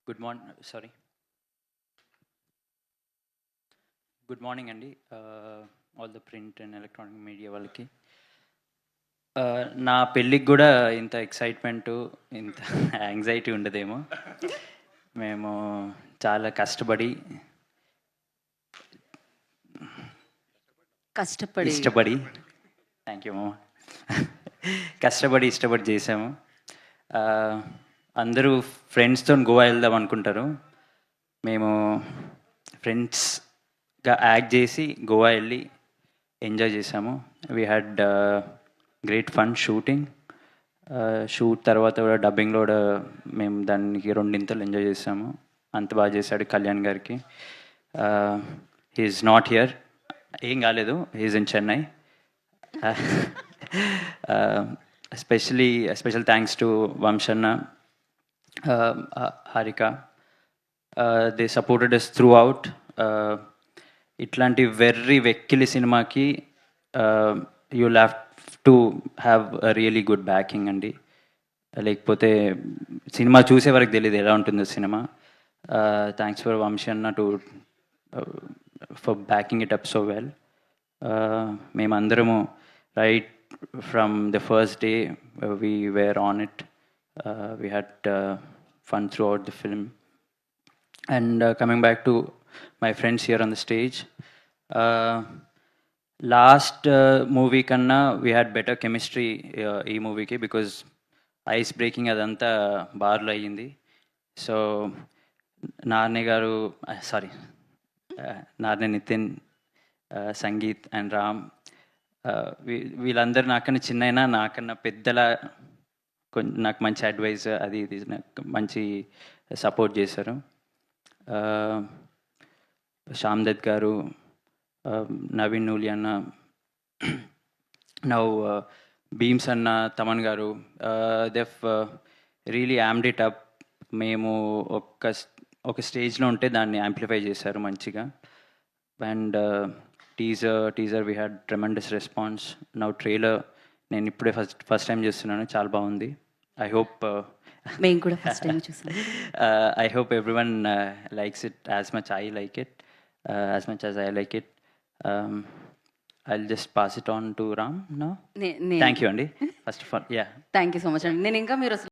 Good morning sorry good morning అండి all the print and electronic media వాళ్ళకి. నా పెళ్ళికి కూడా ఇంత ఎక్సైట్మెంటు ఇంత యాంగ్జైటీ ఉండదేమో. మేము చాలా కష్టపడి ఇష్టపడి థ్యాంక్ యూ మామ ఇష్టపడి చేసాము. అందరూ ఫ్రెండ్స్తో గోవా వెళ్దాం అనుకుంటారు. మేము ఫ్రెండ్స్గా యాక్ట్ చేసి గోవా వెళ్ళి ఎంజాయ్ చేసాము. We had great fun shooting. Shoot తర్వాత కూడా డబ్బింగ్లో కూడా మేము దానికి రెండింతలు ఎంజాయ్ చేసాము. అంత బాగా చేశాడు కళ్యాణ్ గారికి. హీఈస్ నాట్ హియర్, ఏం కాలేదు, he's in Chennai. Special thanks to వంశన్న, Harika. They supported us throughout. ఇట్లాంటి వెర్రి వెక్కిలి సినిమాకి you have to have a really good backing అండి. లేకపోతే సినిమా చూసే వరకు తెలియదు ఎలా ఉంటుందో సినిమా. థ్యాంక్స్ ఫర్ వంశన్న too for backing it up so well. మేమందరము right from the first day we were on it. We had fun throughout the film. And coming back to my friends here on the stage, last movie kanna we had better chemistry ee movie ki, because ice breaking adanta bar lo ayindi. So Narne garu sorry Narne Nitin, Sangeet and Ram, వీళ్ళందరూ నాకన్నా చిన్నైనా నాకన్నా పెద్దల నాకు మంచి advice అది ఇది నాకు మంచి సపోర్ట్ చేశారు. శ్యామ్ దత్ గారు, నవీన్ నూలి అన్న, నౌ భీమ్స్ అన్న, తమన్ గారు, దెఫ్ రియలీ యామ్డ్ ఇట్ అప్. మేము ఒక స్టేజ్లో ఉంటే దాన్ని యాంప్లిఫై చేశారు మంచిగా. And teaser we had tremendous response. Now trailer నేను ఇప్పుడే ఫస్ట్ టైం చేస్తున్నాను, చాలా బాగుంది. ఐ హోప్ మేము కూడా ఫస్ట్ టైం చూసాం. I hope everyone likes it as much I like it, as much as I like it. I'll just pass it on to Ram now. Thank you, Andy. First of all, yeah. Thank you so much అండి. నేను ఇంకా మీరు